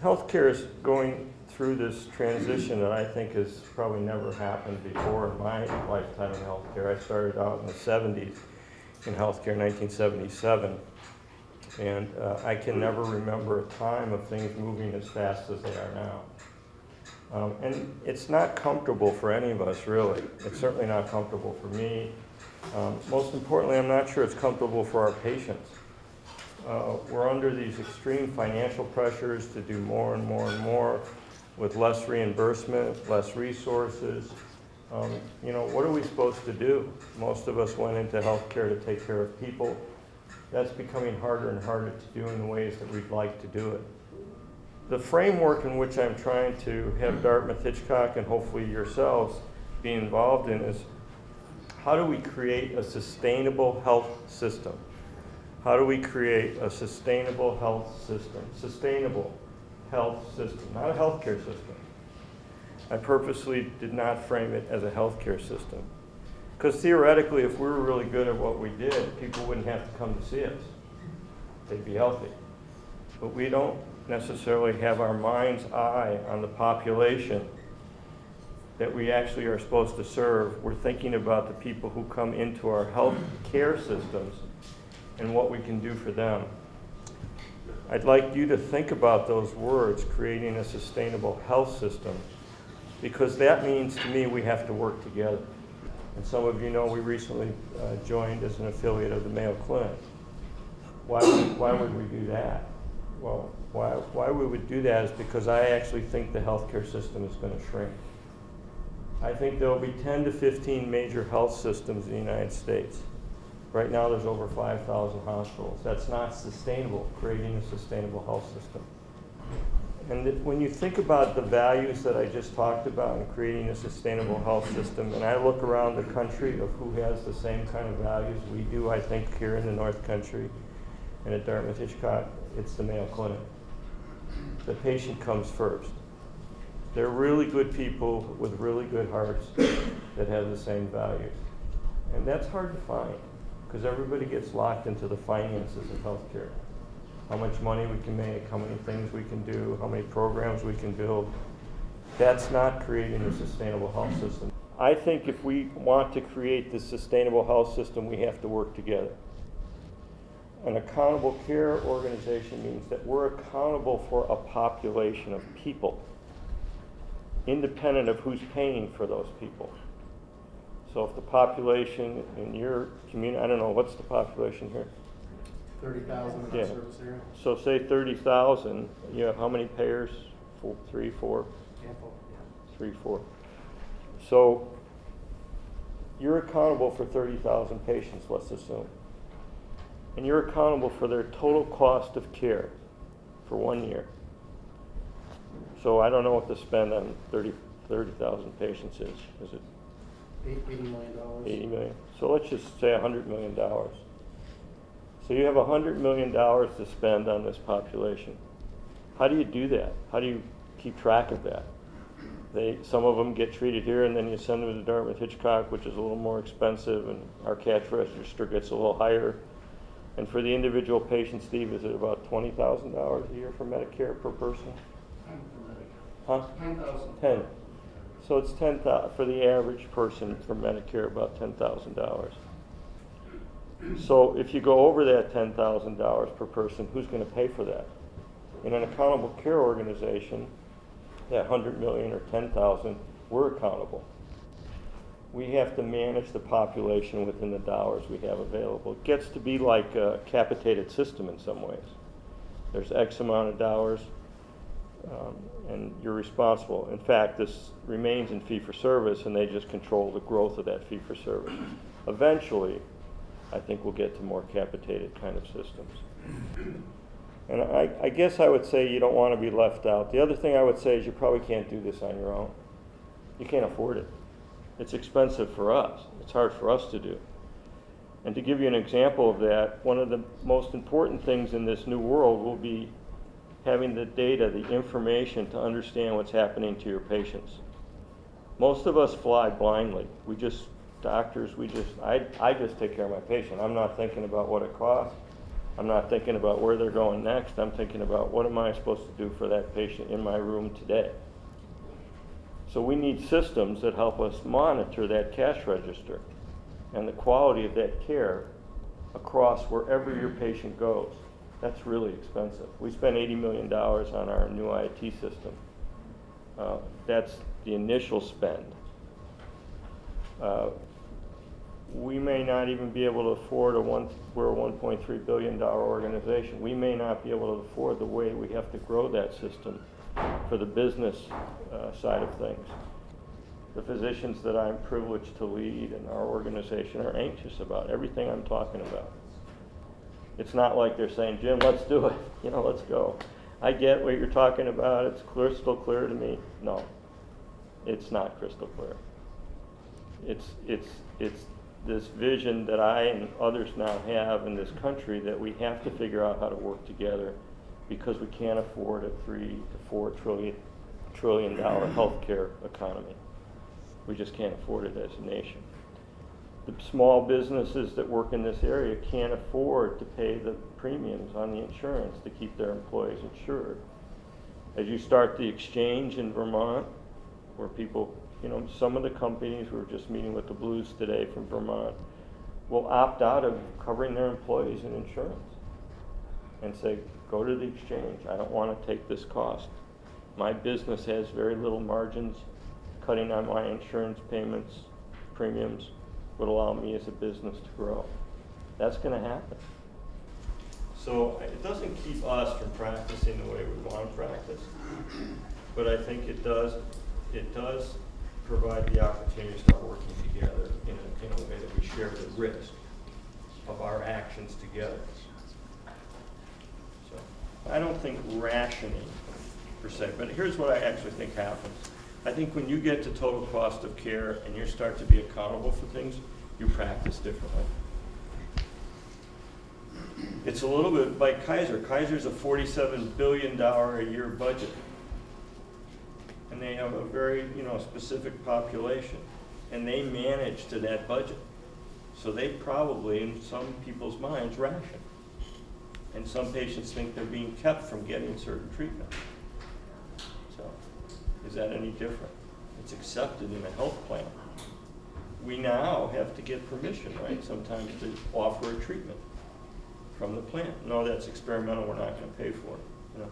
Healthcare is going through this transition that I think has probably never happened before in my lifetime in healthcare. I started out in the 70s in healthcare in 1977, and I can never remember a time of things moving as fast as they are now. And it's not comfortable for any of us, really. It's certainly not comfortable for me. Most importantly, I'm not sure it's comfortable for our patients. We're under these extreme financial pressures to do more and more and more with less reimbursement, less resources. What are we supposed to do? Most of us went into healthcare to take care of people. That's becoming harder and harder to do in the ways that we'd like to do it. The framework in which I'm trying to have Dartmouth Hitchcock and hopefully yourselves be involved in is, how do we create a sustainable health system? How do we create a sustainable health system? Sustainable health system, not a healthcare system. I purposely did not frame it as a healthcare system. Because theoretically, if we were really good at what we did, people wouldn't have to come to see us. They'd be healthy. But we don't necessarily have our mind's eye on the population that we actually are supposed to serve. We're thinking about the people who come into our health care systems and what we can do for them. I'd like you to think about those words, creating a sustainable health system, because that means to me we have to work together. And some of you know we recently joined as an affiliate of the Mayo Clinic. Why would we do that? Well, why we would do that is because I actually think the healthcare system is going to shrink. I think there will be 10 to 15 major health systems in the United States. Right now there's over 5,000 hospitals. That's not sustainable, creating a sustainable health system. And when you think about the values that I just talked about in creating a sustainable health system, and I look around the country of who has the same kind of values we do, I think here in the North Country and at Dartmouth Hitchcock, it's the Mayo Clinic. The patient comes first. They're really good people with really good hearts that have the same values. And that's hard to find, because everybody gets locked into the finances of healthcare. How much money we can make, how many things we can do, how many programs we can build. That's not creating a sustainable health system. I think if we want to create this sustainable health system, we have to work together. An accountable care organization means that we're accountable for a population of people, independent of who's paying for those people. So if the population in your community, I don't know, what's the population here? 30,000 in our service area. So say 30,000, you have how many payers? 3, 4? Handful, yeah. 3, 4. So you're accountable for 30,000 patients, let's assume. And you're accountable for their total cost of care for 1 year. So I don't know what to spend on 30,000 patients is. Is it $80 million. 80 million? So let's just say $100 million. So you have $100 million to spend on this population. How do you do that? How do you keep track of that? Some of them get treated here, and then you send them to Dartmouth Hitchcock, which is a little more expensive, and our cash register gets a little higher. And for the individual patient, Steve, is it about $20,000 a year for Medicare per person? 10 for Medicare. Huh? 10,000. 10. So it's 10,000 for the average person for Medicare, about $10,000. So if you go over that $10,000 per person, who's going to pay for that? In an accountable care organization, that 100 million or 10,000, we're accountable. We have to manage the population within the dollars we have available. It gets to be like a capitated system in some ways. There's X amount of dollars, and you're responsible. In fact, this remains in fee-for-service, and they just control the growth of that fee-for-service. Eventually, I think we'll get to more capitated kind of systems. And I guess I would say you don't want to be left out. The other thing I would say is you probably can't do this on your own. You can't afford it. It's expensive for us. It's hard for us to do. And to give you an example of that, one of the most important things in this new world will be having the data, the information to understand what's happening to your patients. Most of us fly blindly. Doctors, I just take care of my patient. I'm not thinking about what it costs. I'm not thinking about where they're going next. I'm thinking about what am I supposed to do for that patient in my room today. So we need systems that help us monitor that cash register and the quality of that care across wherever your patient goes. That's really expensive. We spent $80 million on our new IT system. That's the initial spend. We may not even be able to afford we're a $1.3 billion organization. We may not be able to afford the way we have to grow that system for the business side of things. The physicians that I'm privileged to lead in our organization are anxious about everything I'm talking about. It's not like they're saying, Jim, let's do it, let's go. I get what you're talking about, it's crystal clear to me. No, it's not crystal clear. It's this vision that I and others now have in this country that we have to figure out how to work together because we can't afford a $3 to $4 trillion healthcare economy. We just can't afford it as a nation. The small businesses that work in this area can't afford to pay the premiums on the insurance to keep their employees insured. As you start the exchange in Vermont, where people, some of the companies, we were just meeting with the Blues today from Vermont, will opt out of covering their employees in insurance and say, go to the exchange. I don't want to take this cost. My business has very little margins. Cutting on my insurance payments, premiums, would allow me as a business to grow. That's going to happen. So it doesn't keep us from practicing the way we want to practice, but I think it does provide the opportunity to start working together in a way that we share the risk of our actions together. So I don't think rationing per se, but here's what I actually think happens. I think when you get to total cost of care and you start to be accountable for things, you practice differently. It's a little bit like Kaiser. Kaiser's a $47 billion a year budget. And they have a very, specific population. And they manage to that budget. So they probably, in some people's minds, ration. And some patients think they're being kept from getting certain treatment. So, is that any different? It's accepted in a health plan. We now have to get permission, right, sometimes to offer a treatment from the plan. No, that's experimental, we're not going to pay for it.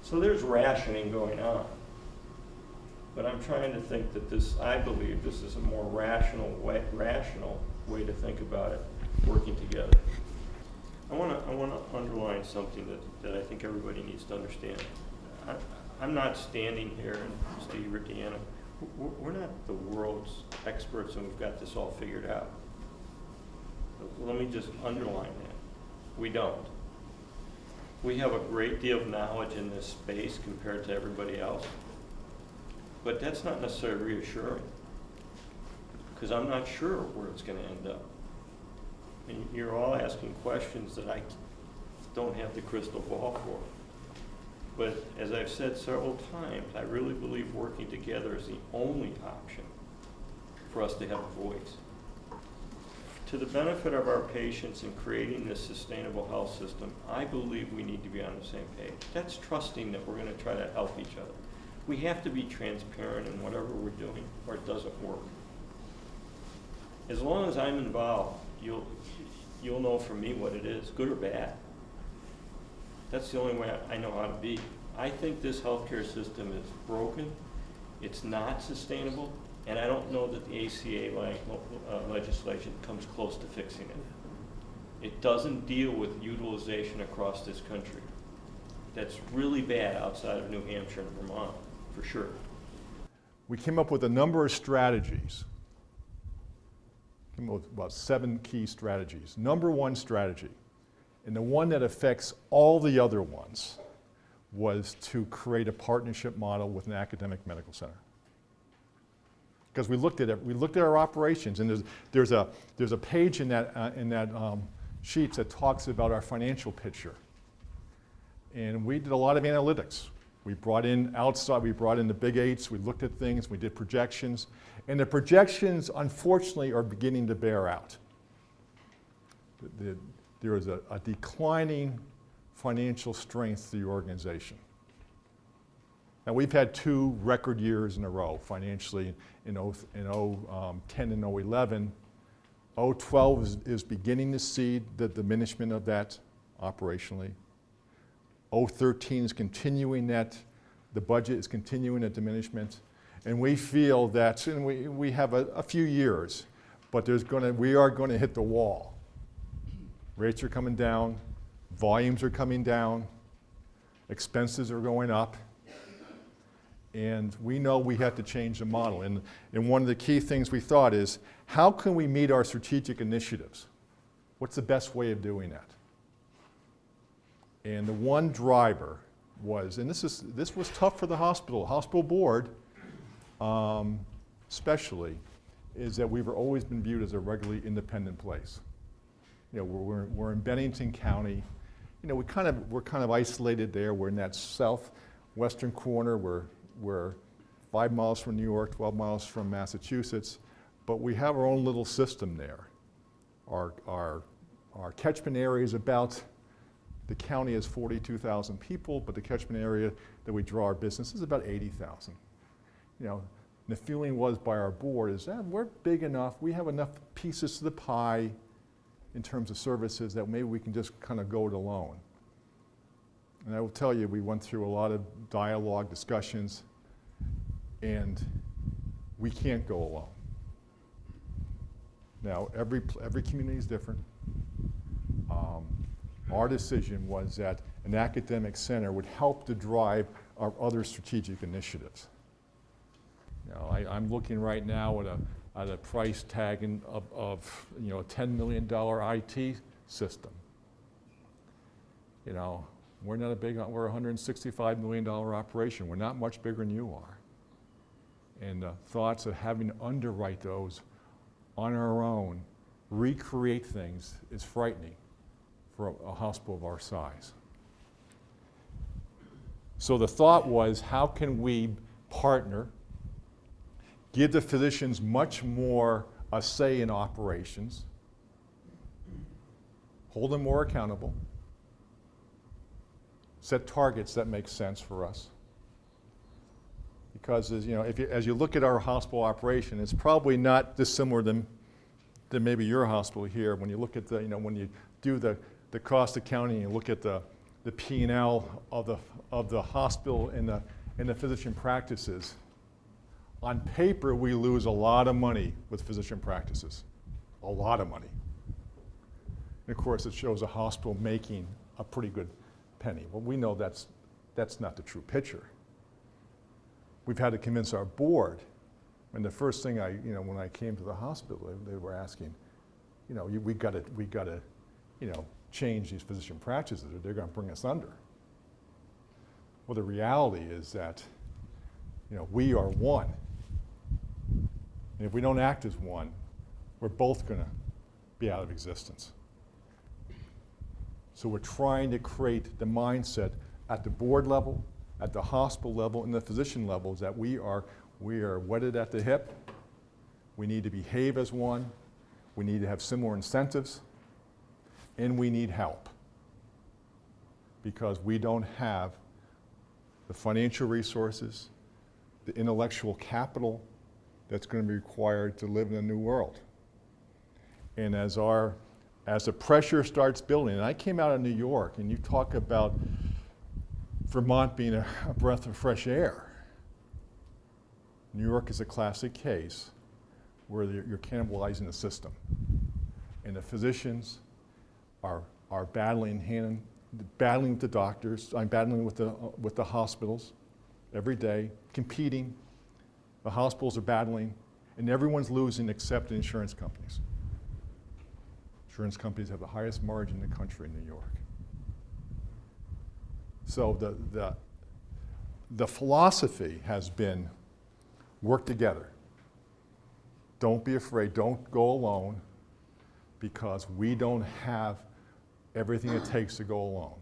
So there's rationing going on. But I'm trying to think that I believe this is a more rational way to think about it, working together. I want to underline something that I think everybody needs to understand. I'm not standing here, and Steve or Deanna, we're not the world's experts and we've got this all figured out. Let me just underline that. We don't. We have a great deal of knowledge in this space compared to everybody else. But that's not necessarily reassuring, because I'm not sure where it's going to end up. And you're all asking questions that I don't have the crystal ball for. But as I've said several times, I really believe working together is the only option for us to have a voice. To the benefit of our patients in creating this sustainable health system, I believe we need to be on the same page. That's trusting that we're going to try to help each other. We have to be transparent in whatever we're doing, or it doesn't work. As long as I'm involved, you'll know from me what it is, good or bad. That's the only way I know how to be. I think this healthcare system is broken, it's not sustainable, and I don't know that the ACA legislation comes close to fixing it. It doesn't deal with utilization across this country. That's really bad outside of New Hampshire and Vermont, for sure. We came up with a number of strategies. Came up with about 7 key strategies. Number 1 strategy, and the one that affects all the other ones, was to create a partnership model with an academic medical center. Because we looked at it, we looked at our operations, and there's a page in that sheets that talks about our financial picture. And we did a lot of analytics. We brought in the big eights, we looked at things, we did projections, and the projections, unfortunately, are beginning to bear out. there is a declining financial strength to the organization. Now, we've had 2 record years in a row financially in 2010 and 2011. 2012 is beginning to see the diminishment of that operationally. 2013 is continuing that, the budget is continuing that diminishment. And we feel that, and we have a few years, but we are going to hit the wall. Rates are coming down, volumes are coming down, expenses are going up, and we know we have to change the model. And one of the key things we thought is, how can we meet our strategic initiatives? What's the best way of doing that? And the one driver was, and this was tough for the hospital board especially, is that we've always been viewed as a regularly independent place. You know, we're in Bennington County. You know, we're kind of isolated there. We're in that southwestern corner. We're 5 miles from New York, 12 miles from Massachusetts, but we have our own little system there. Our catchment area is about, the county is 42,000 people, but the catchment area that we draw our business is about 80,000. You know, the feeling was by our board is that we're big enough, we have enough pieces to the pie in terms of services that maybe we can just kind of go it alone. And I will tell you, we went through a lot of dialogue, discussions, and we can't go alone. Now, every community is different. Our decision was that an academic center would help to drive our other strategic initiatives. You know, I'm looking right now at a price tag of you know, a $10 million IT system. You know, we're not we're a $165 million operation. We're not much bigger than you are. And the thoughts of having to underwrite those on our own, recreate things, is frightening for a hospital of our size. So the thought was, how can we partner, give the physicians much more a say in operations, hold them more accountable, set targets that make sense for us. Because as you look at our hospital operation, it's probably not dissimilar than maybe your hospital here. When you look at when you do the cost accounting, you look at the P&L of the hospital and the physician practices. On paper, we lose a lot of money with physician practices, a lot of money. And of course, it shows a hospital making a pretty good penny. Well, we know that's not the true picture. We've had to convince our board, and the first thing when I came to the hospital, they were asking, we got to, change these physician practices, or they're going to bring us under. Well, the reality is that, we are one. And if we don't act as one, we're both going to be out of existence. So we're trying to create the mindset at the board level, at the hospital level, and the physician levels that we are wedded at the hip. We need to behave as one. We need to have similar incentives. And we need help. Because we don't have the financial resources, the intellectual capital that's going to be required to live in a new world. And as the pressure starts building, and I came out of New York, and you talk about Vermont being a breath of fresh air. New York is a classic case where you're cannibalizing the system. And the physicians are battling with the doctors, battling with the hospitals every day, competing. The hospitals are battling, and everyone's losing except the insurance companies. Insurance companies have the highest margin in the country in New York. So the philosophy has been work together. Don't be afraid, don't go alone, because we don't have everything it takes to go alone.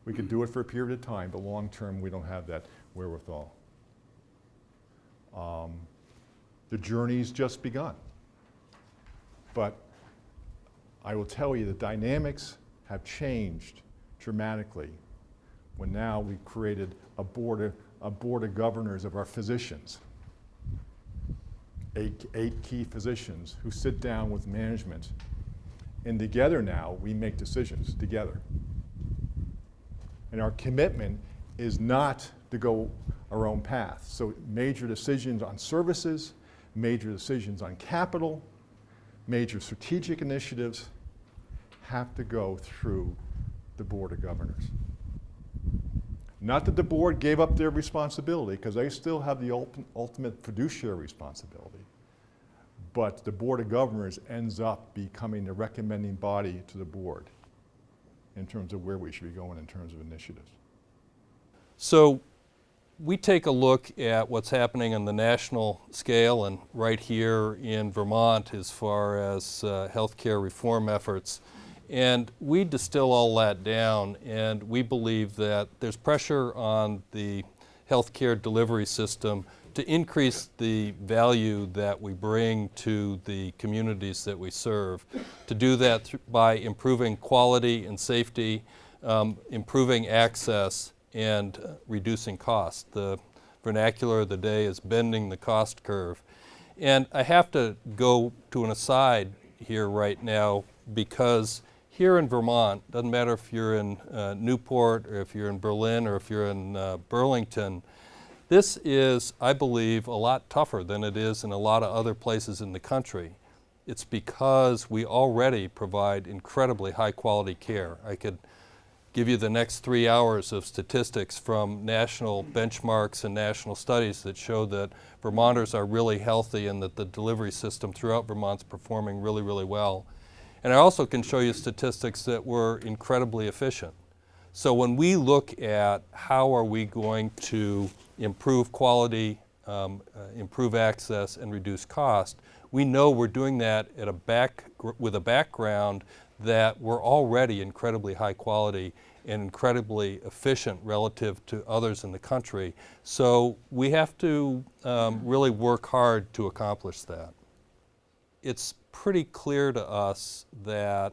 We can do it for a period of time, but long term we don't have that wherewithal. The journey's just begun. But I will tell you the dynamics have changed dramatically when now we've created a board of governors of our physicians. Eight key physicians who sit down with management, and together now we make decisions together. And our commitment is not to go our own path. So major decisions on services, major decisions on capital, major strategic initiatives have to go through the Board of Governors. Not that the board gave up their responsibility, because they still have the ultimate fiduciary responsibility. But the Board of Governors ends up becoming the recommending body to the board in terms of where we should be going in terms of initiatives. So we take a look at what's happening on the national scale and right here in Vermont as far as healthcare reform efforts. And we distill all that down, and we believe that there's pressure on the healthcare delivery system to increase the value that we bring to the communities that we serve. To do that by improving quality and safety, improving access, and reducing cost. The vernacular of the day is bending the cost curve. And I have to go to an aside here right now, because here in Vermont, doesn't matter if you're in Newport or if you're in Berlin or if you're in Burlington, this is, I believe, a lot tougher than it is in a lot of other places in the country. It's because we already provide incredibly high quality care. I could give you the next 3 hours of statistics from national benchmarks and national studies that show that Vermonters are really healthy and that the delivery system throughout Vermont's performing really, really well. And I also can show you statistics that we're incredibly efficient. So when we look at how are we going to improve quality, improve access, and reduce cost, we know we're doing that with a background that we're already incredibly high quality and incredibly efficient relative to others in the country. So we have to really work hard to accomplish that. It's pretty clear to us that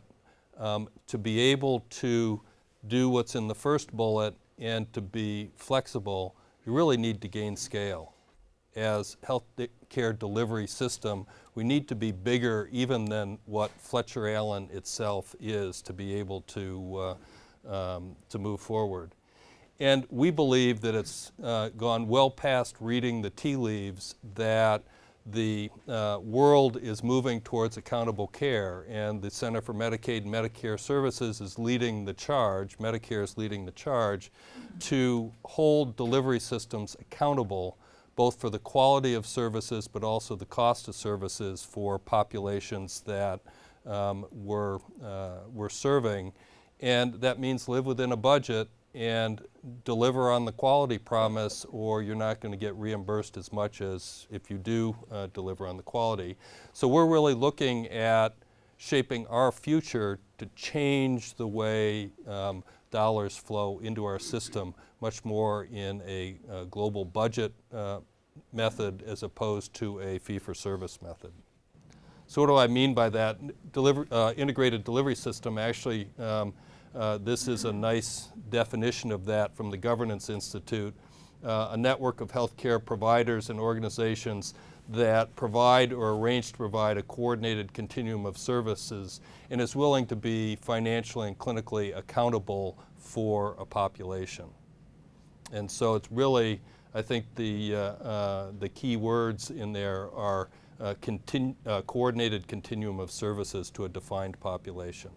to be able to do what's in the first bullet and to be flexible, you really need to gain scale. As health care delivery system, we need to be bigger even than what Fletcher Allen itself is to be able to move forward. And we believe that it's gone well past reading the tea leaves that the world is moving towards accountable care, and the Center for Medicaid and Medicare Services is leading the charge, Medicare is leading the charge, to hold delivery systems accountable both for the quality of services but also the cost of services for populations that we're serving. And that means live within a budget and deliver on the quality promise, or you're not going to get reimbursed as much as if you do deliver on the quality. So we're really looking at shaping our future to change the way dollars flow into our system much more in a global budget method as opposed to a fee-for-service method. So what do I mean by that? Integrated delivery system, actually, this is a nice definition of that from the Governance Institute, a network of healthcare providers and organizations that provide or arrange to provide a coordinated continuum of services and is willing to be financially and clinically accountable for a population. And so it's really, I think the key words in there are coordinated continuum of services to a defined population.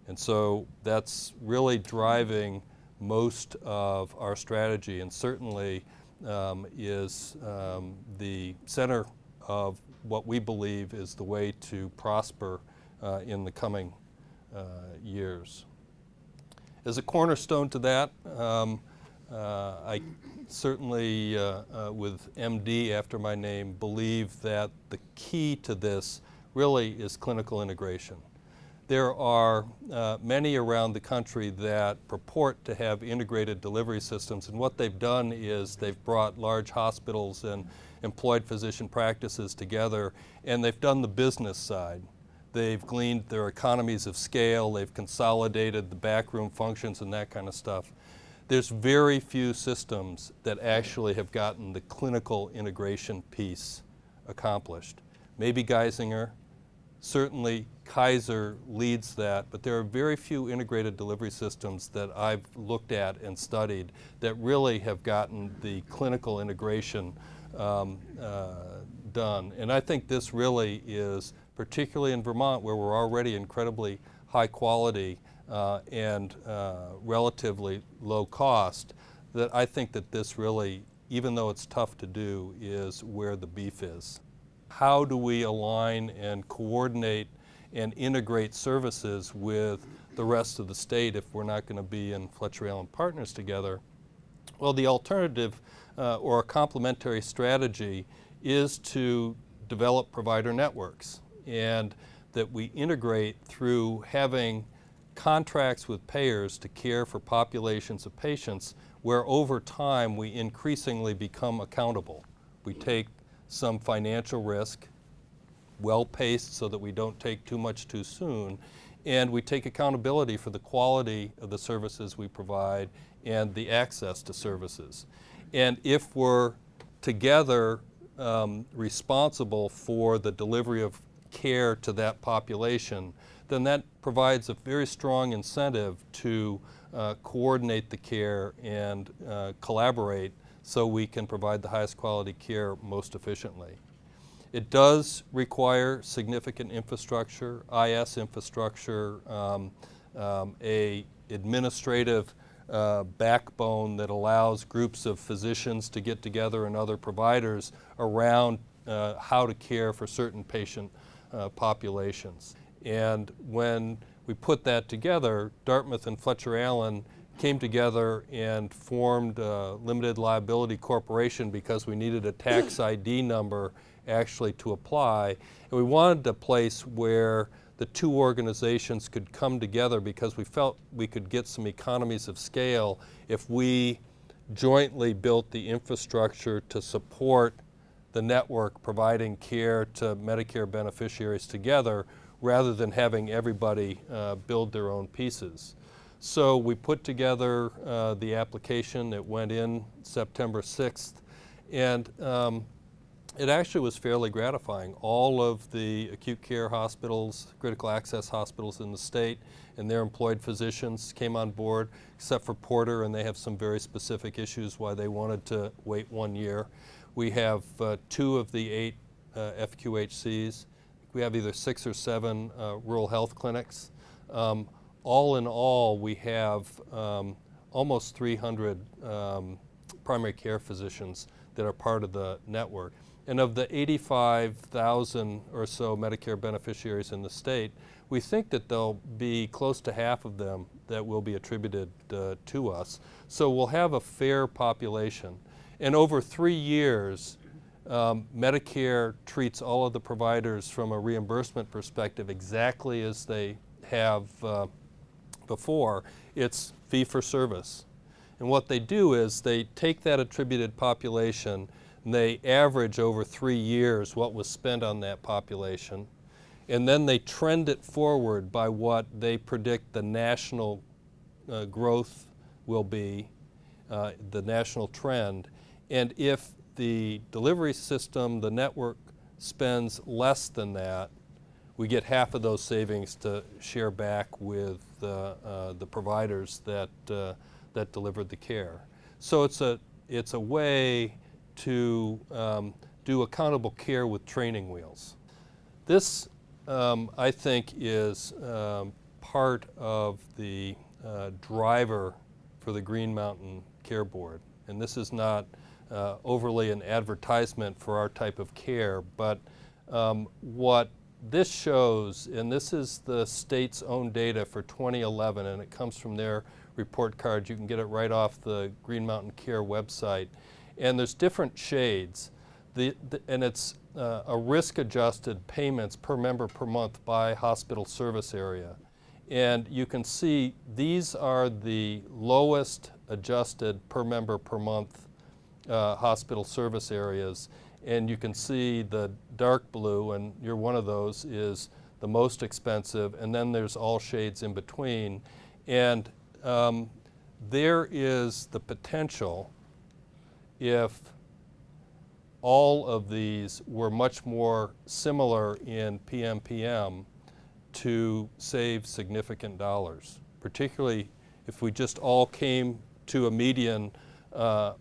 And so that's really driving most of our strategy, and certainly is the center of what we believe is the way to prosper in the coming years. As a cornerstone to that, I certainly, with MD after my name, believe that the key to this really is clinical integration. There are many around the country that purport to have integrated delivery systems, and what they've done is they've brought large hospitals and employed physician practices together, and they've done the business side. they've gleaned their economies of scale, they've consolidated the backroom functions and that kind of stuff. There's very few systems that actually have gotten the clinical integration piece accomplished. Maybe Geisinger, certainly Kaiser leads that, but there are very few integrated delivery systems that I've looked at and studied that really have gotten the clinical integration done. And I think this really is, particularly in Vermont, where we're already incredibly high quality and relatively low cost, that I think that this really, even though it's tough to do, is where the beef is. How do we align and coordinate and integrate services with the rest of the state if we're not going to be in Fletcher Allen Partners together? Well, the alternative or a complementary strategy is to develop provider networks, and that we integrate through having contracts with payers to care for populations of patients where over time we increasingly become accountable. We take some financial risk, well-paced so that we don't take too much too soon, and we take accountability for the quality of the services we provide and the access to services. And if we're together responsible for the delivery of care to that population, then that provides a very strong incentive to coordinate the care and collaborate so we can provide the highest quality care most efficiently. It does require significant infrastructure, IS infrastructure, a administrative backbone that allows groups of physicians to get together and other providers around how to care for certain patient populations. And when we put that together, Dartmouth and Fletcher Allen came together and formed a limited liability corporation because we needed a tax ID number actually to apply. And we wanted a place where the two organizations could come together because we felt we could get some economies of scale if we jointly built the infrastructure to support the network providing care to Medicare beneficiaries together rather than having everybody build their own pieces. So we put together the application. It went in September 6th, and it actually was fairly gratifying. All of the acute care hospitals, critical access hospitals in the state, and their employed physicians came on board, except for Porter, and they have some very specific issues why they wanted to wait 1 year. We have 2 of the 8 FQHCs. We have either 6 or 7 rural health clinics. All in all, we have almost 300 primary care physicians that are part of the network. And of the 85,000 or so Medicare beneficiaries in the state, we think that there'll be close to half of them that will be attributed to us. So we'll have a fair population. And over 3 years, Medicare treats all of the providers from a reimbursement perspective exactly as they have before. It's fee for service. And what they do is they take that attributed population and they average over 3 years what was spent on that population. And then they trend it forward by what they predict the national growth will be, the national trend. And if the delivery system, the network, spends less than that, we get half of those savings to share back with the providers that delivered the care. So it's a way to do accountable care with training wheels. This, I think, is part of the driver for the Green Mountain Care Board. And this is not overly an advertisement for our type of care, but what this shows, and this is the state's own data for 2011, and it comes from their report card. You can get it right off the Green Mountain Care website. And there's different shades. And it's a risk-adjusted payments per member per month by hospital service area. And you can see these are the lowest adjusted per member per month hospital service areas. And you can see the dark blue, and you're one of those, is the most expensive, and then there's all shades in between. And there is the potential, if all of these were much more similar in PMPM, to save significant dollars, particularly if we just all came to a median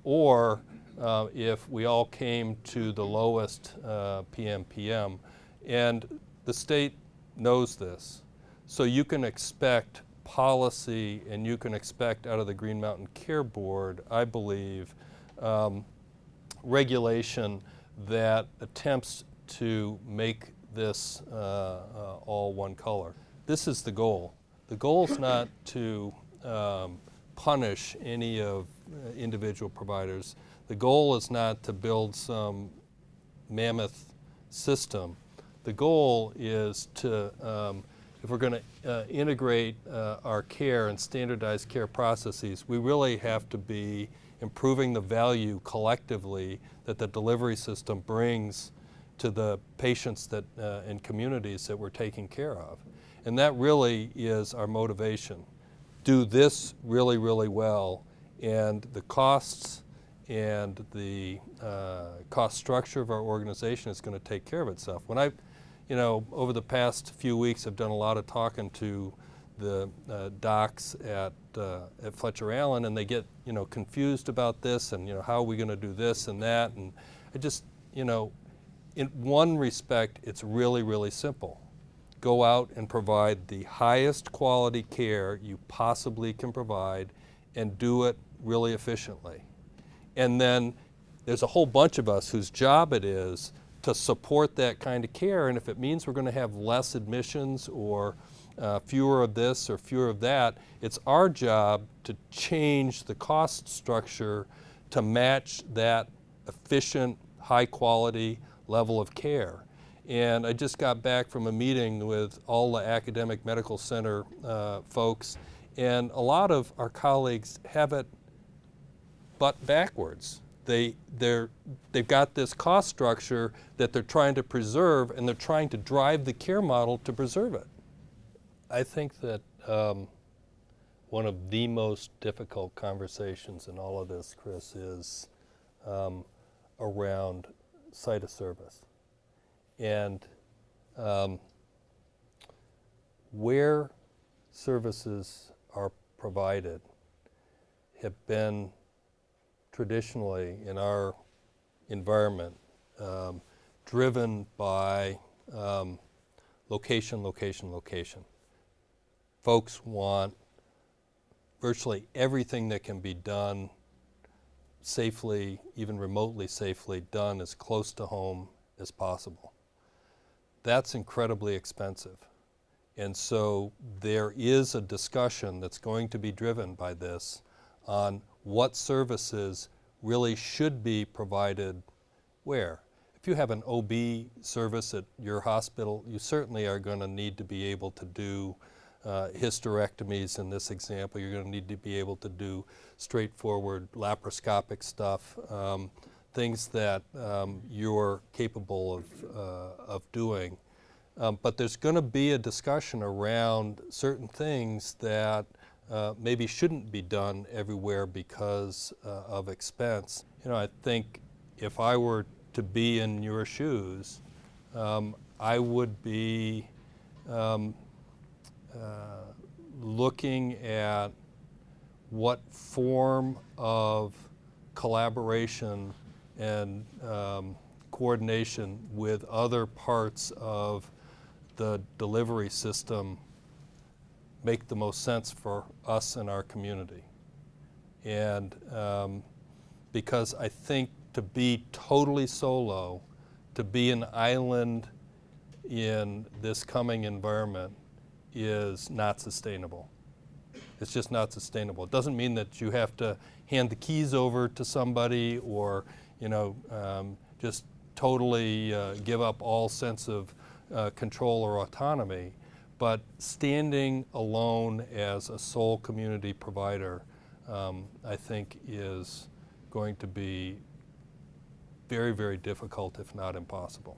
or if we all came to the lowest PMPM. And the state knows this. So you can expect policy, and you can expect out of the Green Mountain Care Board, I believe, regulation that attempts to make this all one color. This is the goal. The goal is not to punish any of individual providers. The goal is not to build some mammoth system. The goal is to, if we're going to integrate our care and standardize care processes, we really have to be improving the value collectively that the delivery system brings to the patients that and communities that we're taking care of. And that really is our motivation. Do this really, really well, and the costs and the cost structure of our organization is going to take care of itself. When I, over the past few weeks, I've done a lot of talking to the docs at Fletcher Allen, and they get, confused about this, and how are we going to do this and that, and I just, in one respect, it's really, really simple. Go out and provide the highest quality care you possibly can provide, and do it really efficiently. And then there's a whole bunch of us whose job it is to support that kind of care, and if it means we're going to have less admissions or fewer of this or fewer of that, it's our job to change the cost structure to match that efficient, high quality level of care. And I just got back from a meeting with all the academic medical center folks, and a lot of our colleagues have it but backwards. They've got this cost structure that they're trying to preserve, and they're trying to drive the care model to preserve it. I think that one of the most difficult conversations in all of this, Chris, is around site of service. And where services are provided have been traditionally in our environment driven by location, location, location. Folks want virtually everything that can be done safely, even remotely safely, done as close to home as possible. That's incredibly expensive. And so there is a discussion that's going to be driven by this on what services really should be provided where. If you have an OB service at your hospital, you certainly are going to need to be able to do hysterectomies in this example. You're going to need to be able to do straightforward laparoscopic stuff, things that you're capable of doing. But there's going to be a discussion around certain things that maybe shouldn't be done everywhere because of expense. I think if I were to be in your shoes, I would be looking at what form of collaboration and coordination with other parts of the delivery system make the most sense for us and our community. And because I think to be totally solo, to be an island in this coming environment is not sustainable. It's just not sustainable. It doesn't mean that you have to hand the keys over to somebody or just totally give up all sense of control or autonomy, but standing alone as a sole community provider, I think is going to be very, very difficult, if not impossible.